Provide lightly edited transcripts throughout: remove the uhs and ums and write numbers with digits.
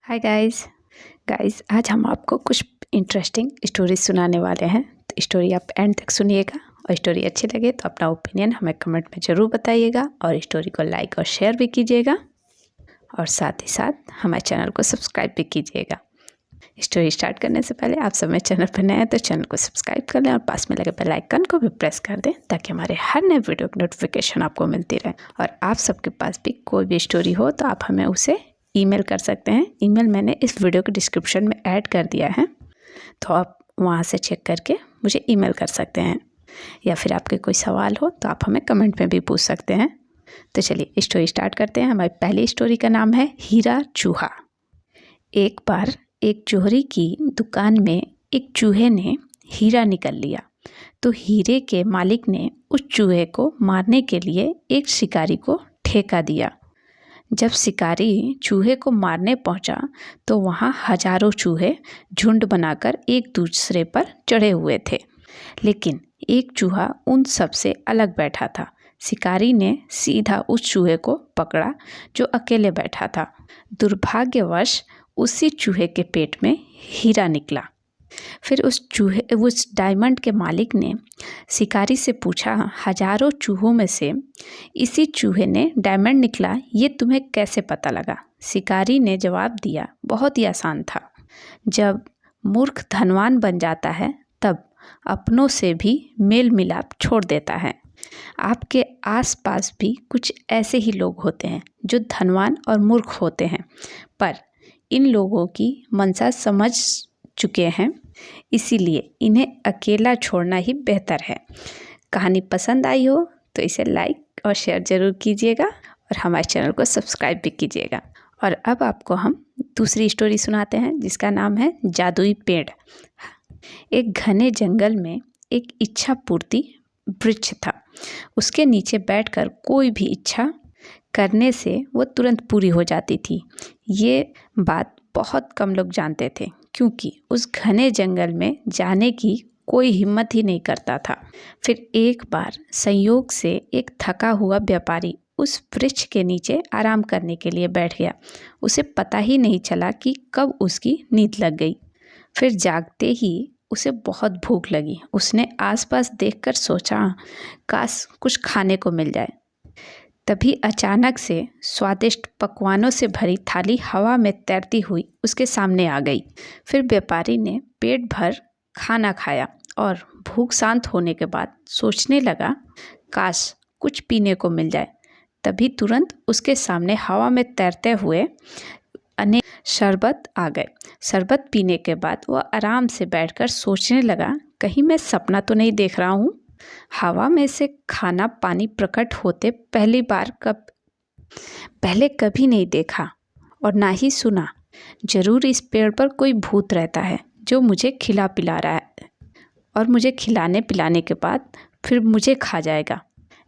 Hi guys. आज हम आपको कुछ इंटरेस्टिंग स्टोरीज सुनाने वाले हैं। तो स्टोरी आप एंड तक सुनिएगा और स्टोरी अच्छी लगे तो अपना ओपिनियन हमें कमेंट में ज़रूर बताइएगा और स्टोरी को लाइक और शेयर भी कीजिएगा और साथ ही साथ हमारे चैनल को सब्सक्राइब भी कीजिएगा। स्टोरी स्टार्ट करने से पहले आप सब मेरे चैनल पर नए हैं तो चैनल को सब्सक्राइब कर लें और पास में लगे बेल आइकन को भी प्रेस कर दें ताकि हमारे हर नए वीडियो की नोटिफिकेशन आपको मिलती रहे। और आप सबके पास भी कोई भी स्टोरी हो तो आप हमें उसे ईमेल कर सकते हैं। ईमेल मैंने इस वीडियो के डिस्क्रिप्शन में ऐड कर दिया है, तो आप वहाँ से चेक करके मुझे ईमेल कर सकते हैं या फिर आपके कोई सवाल हो तो आप हमें कमेंट में भी पूछ सकते हैं। तो चलिए स्टोरी स्टार्ट करते हैं। हमारी पहली स्टोरी का नाम है हीरा चूहा। एक बार एक जोहरी की दुकान में एक चूहे ने हीरा निकल लिया, तो हीरे के मालिक ने उस चूहे को मारने के लिए एक शिकारी को ठेका दिया। जब शिकारी चूहे को मारने पहुंचा तो वहां हजारों चूहे झुंड बनाकर एक दूसरे पर चढ़े हुए थे, लेकिन एक चूहा उन सब से अलग बैठा था। शिकारी ने सीधा उस चूहे को पकड़ा जो अकेले बैठा था। दुर्भाग्यवश उसी चूहे के पेट में हीरा निकला। फिर उस डायमंड के मालिक ने शिकारी से पूछा, हजारों चूहों में से इसी चूहे ने डायमंड निकला, ये तुम्हें कैसे पता लगा? शिकारी ने जवाब दिया, बहुत ही आसान था। जब मूर्ख धनवान बन जाता है तब अपनों से भी मेल मिलाप छोड़ देता है। आपके आसपास भी कुछ ऐसे ही लोग होते हैं जो धनवान और मूर्ख होते हैं, पर इन लोगों की मंशा समझ चुके हैं, इसीलिए इन्हें अकेला छोड़ना ही बेहतर है। कहानी पसंद आई हो तो इसे लाइक और शेयर ज़रूर कीजिएगा और हमारे चैनल को सब्सक्राइब भी कीजिएगा। और अब आपको हम दूसरी स्टोरी सुनाते हैं जिसका नाम है जादुई पेड़। एक घने जंगल में एक इच्छा पूर्ति वृक्ष था। उसके नीचे बैठकर कोई भी इच्छा करने से वो तुरंत पूरी हो जाती थी। ये बात बहुत कम लोग जानते थे क्योंकि उस घने जंगल में जाने की कोई हिम्मत ही नहीं करता था। फिर एक बार संयोग से एक थका हुआ व्यापारी उस वृक्ष के नीचे आराम करने के लिए बैठ गया। उसे पता ही नहीं चला कि कब उसकी नींद लग गई। फिर जागते ही उसे बहुत भूख लगी। उसने आसपास देखकर सोचा, काश कुछ खाने को मिल जाए। तभी अचानक से स्वादिष्ट पकवानों से भरी थाली हवा में तैरती हुई उसके सामने आ गई। फिर व्यापारी ने पेट भर खाना खाया और भूख शांत होने के बाद सोचने लगा, काश कुछ पीने को मिल जाए। तभी तुरंत उसके सामने हवा में तैरते हुए अनेक शरबत आ गए। शरबत पीने के बाद वह आराम से बैठकर सोचने लगा, कहीं मैं सपना तो नहीं देख रहा हूँ। हवा में से खाना पानी प्रकट होते पहले कभी नहीं देखा और ना ही सुना। जरूर इस पेड़ पर कोई भूत रहता है जो मुझे खिला पिला रहा है और मुझे खिलाने पिलाने के बाद फिर मुझे खा जाएगा।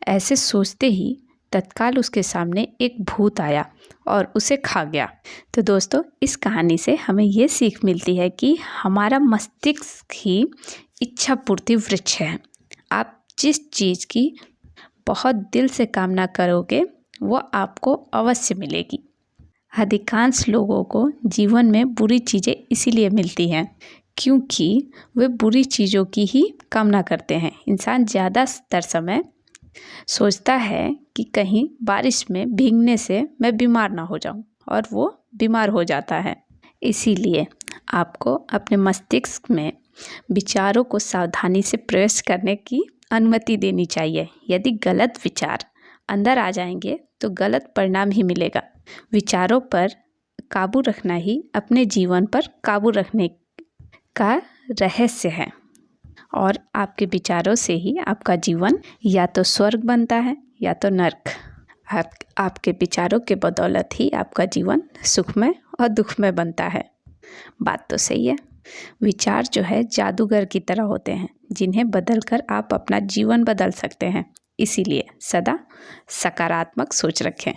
ऐसे सोचते ही तत्काल उसके सामने एक भूत आया और उसे खा गया। तो दोस्तों, इस कहानी से हमें ये सीख मिलती है कि हमारा मस्तिष्क ही इच्छा पूर्ति वृक्ष है। आप जिस चीज़ की बहुत दिल से कामना करोगे वो आपको अवश्य मिलेगी। अधिकांश लोगों को जीवन में बुरी चीज़ें इसीलिए मिलती हैं क्योंकि वे बुरी चीज़ों की ही कामना करते हैं। इंसान ज़्यादातर समय सोचता है कि कहीं बारिश में भीगने से मैं बीमार ना हो जाऊं, और वो बीमार हो जाता है। इसीलिए आपको अपने मस्तिष्क में विचारों को सावधानी से प्रवेश करने की अनुमति देनी चाहिए। यदि गलत विचार अंदर आ जाएंगे तो गलत परिणाम ही मिलेगा। विचारों पर काबू रखना ही अपने जीवन पर काबू रखने का रहस्य है, और आपके विचारों से ही आपका जीवन या तो स्वर्ग बनता है या तो नर्क। आपके विचारों के बदौलत ही आपका जीवन सुखमय और दुखमय बनता है। बात तो सही है। विचार जो है जादूगर की तरह होते हैं जिन्हें बदलकर आप अपना जीवन बदल सकते हैं। इसीलिए सदा सकारात्मक सोच रखें।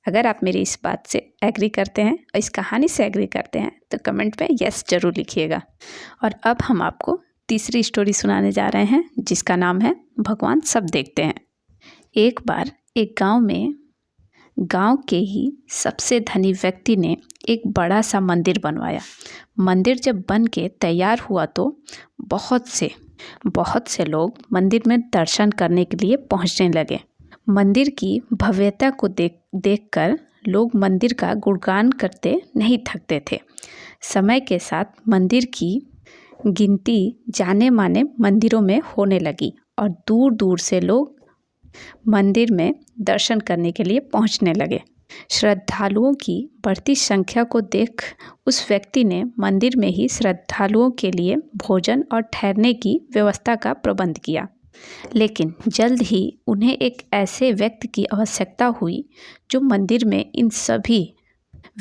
अगर आप मेरी इस बात से एग्री करते हैं और इस कहानी से एग्री करते हैं तो कमेंट में यस ज़रूर लिखिएगा। और अब हम आपको तीसरी स्टोरी सुनाने जा रहे हैं जिसका नाम है भगवान सब देखते हैं। एक बार एक गांव में गांव के ही सबसे धनी व्यक्ति ने एक बड़ा सा मंदिर बनवाया। मंदिर जब बन के तैयार हुआ तो बहुत से लोग मंदिर में दर्शन करने के लिए पहुंचने लगे। मंदिर की भव्यता को देखकर लोग मंदिर का गुणगान करते नहीं थकते थे। समय के साथ मंदिर की गिनती जाने माने मंदिरों में होने लगी और दूर दूर से लोग मंदिर में दर्शन करने के लिए पहुंचने लगे। श्रद्धालुओं की बढ़ती संख्या को देख उस व्यक्ति ने मंदिर में ही श्रद्धालुओं के लिए भोजन और ठहरने की व्यवस्था का प्रबंध किया। लेकिन जल्द ही उन्हें एक ऐसे व्यक्ति की आवश्यकता हुई जो मंदिर में इन सभी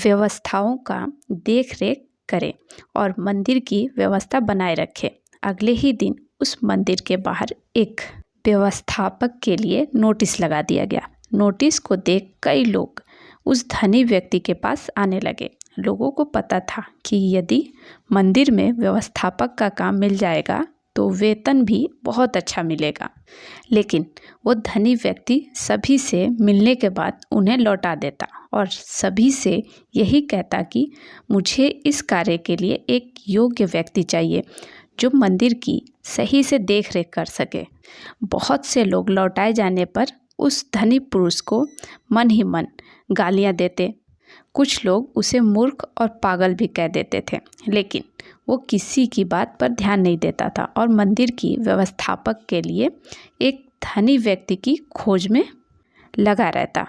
व्यवस्थाओं का देख रेख करे और मंदिर की व्यवस्था बनाए रखे। अगले ही दिन उस मंदिर के बाहर एक व्यवस्थापक के लिए नोटिस लगा दिया गया। नोटिस को देख कई लोग उस धनी व्यक्ति के पास आने लगे। लोगों को पता था कि यदि मंदिर में व्यवस्थापक का काम मिल जाएगा तो वेतन भी बहुत अच्छा मिलेगा। लेकिन वो धनी व्यक्ति सभी से मिलने के बाद उन्हें लौटा देता और सभी से यही कहता कि मुझे इस कार्य के लिए एक योग्य व्यक्ति चाहिए जो मंदिर की सही से देख रेख कर सके। बहुत से लोग लौटाए जाने पर उस धनी पुरुष को मन ही मन गालियां देते। कुछ लोग उसे मूर्ख और पागल भी कह देते थे, लेकिन वो किसी की बात पर ध्यान नहीं देता था और मंदिर की व्यवस्थापक के लिए एक धनी व्यक्ति की खोज में लगा रहता।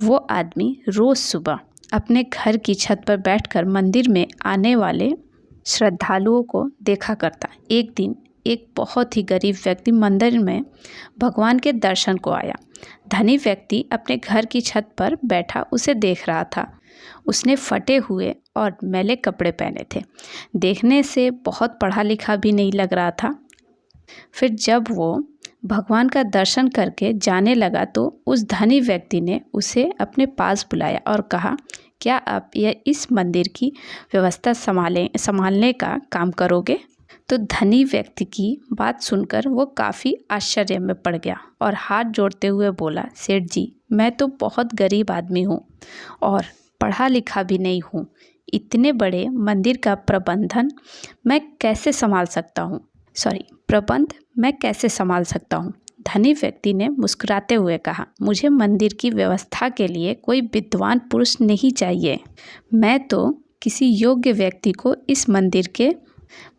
वो आदमी रोज़ सुबह अपने घर की छत पर बैठकर मंदिर में आने वाले श्रद्धालुओं को देखा करता। एक दिन एक बहुत ही गरीब व्यक्ति मंदिर में भगवान के दर्शन को आया। धनी व्यक्ति अपने घर की छत पर बैठा उसे देख रहा था। उसने फटे हुए और मैले कपड़े पहने थे। देखने से बहुत पढ़ा लिखा भी नहीं लग रहा था। फिर जब वो भगवान का दर्शन करके जाने लगा तो उस धनी व्यक्ति ने उसे अपने पास बुलाया और कहा, क्या आप इस मंदिर की व्यवस्था संभालने का काम करोगे? तो धनी व्यक्ति की बात सुनकर वो काफ़ी आश्चर्य में पड़ गया और हाथ जोड़ते हुए बोला, सेठ जी, मैं तो बहुत गरीब आदमी हूँ और पढ़ा लिखा भी नहीं हूँ। इतने बड़े मंदिर का प्रबंध मैं कैसे संभाल सकता हूँ? धनी व्यक्ति ने मुस्कुराते हुए कहा, मुझे मंदिर की व्यवस्था के लिए कोई विद्वान पुरुष नहीं चाहिए। मैं तो किसी योग्य व्यक्ति को इस मंदिर के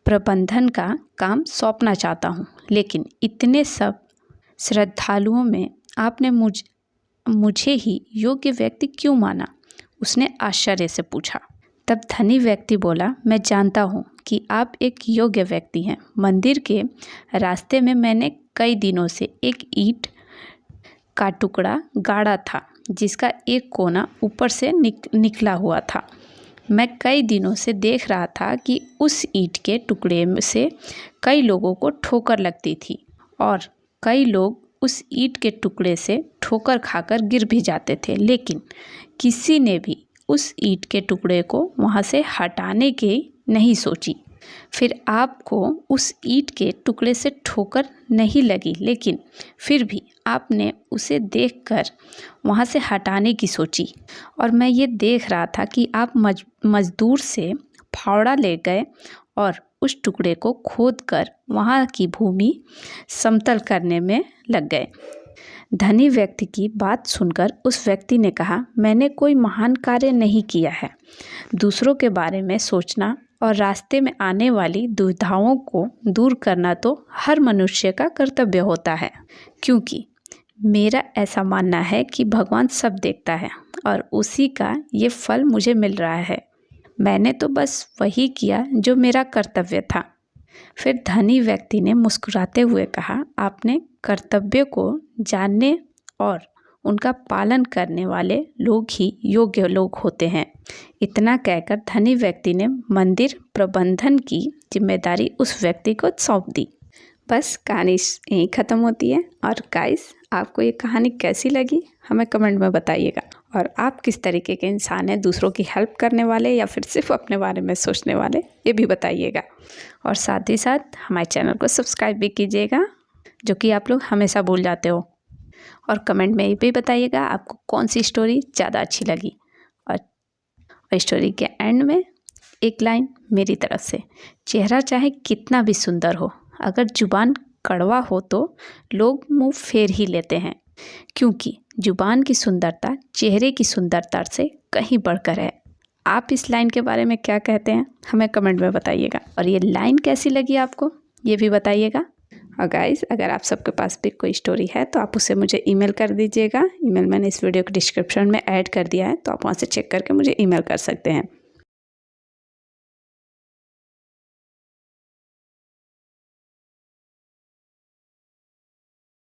प्रबंधन का काम सौंपना चाहता हूँ। लेकिन इतने सब श्रद्धालुओं में आपने मुझे ही योग्य व्यक्ति क्यों माना? उसने आश्चर्य से पूछा। तब धनी व्यक्ति बोला, मैं जानता हूँ कि आप एक योग्य व्यक्ति हैं। मंदिर के रास्ते में मैंने कई दिनों से एक ईंट का टुकड़ा गाड़ा था जिसका एक कोना ऊपर से निकला हुआ था। मैं कई दिनों से देख रहा था कि उस ईंट के टुकड़े से कई लोगों को ठोकर लगती थी और कई लोग उस ईंट के टुकड़े से ठोकर खाकर गिर भी जाते थे, लेकिन किसी ने भी उस ईंट के टुकड़े को वहाँ से हटाने की नहीं सोची। फिर आपको उस ईंट के टुकड़े से ठोकर नहीं लगी, लेकिन फिर भी आपने उसे देखकर वहाँ से हटाने की सोची और मैं ये देख रहा था कि आप मजदूर से फावड़ा ले गए और उस टुकड़े को खोदकर वहाँ की भूमि समतल करने में लग गए। धनी व्यक्ति की बात सुनकर उस व्यक्ति ने कहा, मैंने कोई महान कार्य नहीं किया है। दूसरों के बारे में सोचना और रास्ते में आने वाली दुविधाओं को दूर करना तो हर मनुष्य का कर्तव्य होता है, क्योंकि मेरा ऐसा मानना है कि भगवान सब देखता है और उसी का ये फल मुझे मिल रहा है। मैंने तो बस वही किया जो मेरा कर्तव्य था। फिर धनी व्यक्ति ने मुस्कुराते हुए कहा, आपने कर्तव्य को जानने और उनका पालन करने वाले लोग ही योग्य लोग होते हैं। इतना कहकर धनी व्यक्ति ने मंदिर प्रबंधन की जिम्मेदारी उस व्यक्ति को सौंप दी। बस कहानी यहीं ख़त्म होती है। और गाइस, आपको ये कहानी कैसी लगी हमें कमेंट में बताइएगा। और आप किस तरीके के इंसान हैं, दूसरों की हेल्प करने वाले या फिर सिर्फ अपने बारे में सोचने वाले, ये भी बताइएगा। और साथ ही साथ हमारे चैनल को सब्सक्राइब भी कीजिएगा, जो कि आप लोग हमेशा भूल जाते हो। और कमेंट में ये भी बताइएगा आपको कौन सी स्टोरी ज़्यादा अच्छी लगी। और स्टोरी के एंड में एक लाइन मेरी तरफ से, चेहरा चाहे कितना भी सुंदर हो, अगर जुबान कड़वा हो तो लोग मुंह फेर ही लेते हैं, क्योंकि जुबान की सुंदरता चेहरे की सुंदरता से कहीं बढ़कर है। आप इस लाइन के बारे में क्या कहते हैं हमें कमेंट में बताइएगा। और ये लाइन कैसी लगी आपको ये भी बताइएगा। और गाइस, अगर आप सबके पास भी कोई स्टोरी है तो आप उसे मुझे ईमेल कर दीजिएगा। ईमेल मैंने इस वीडियो के डिस्क्रिप्शन में ऐड कर दिया है, तो आप वहाँ से चेक करके मुझे ईमेल कर सकते हैं।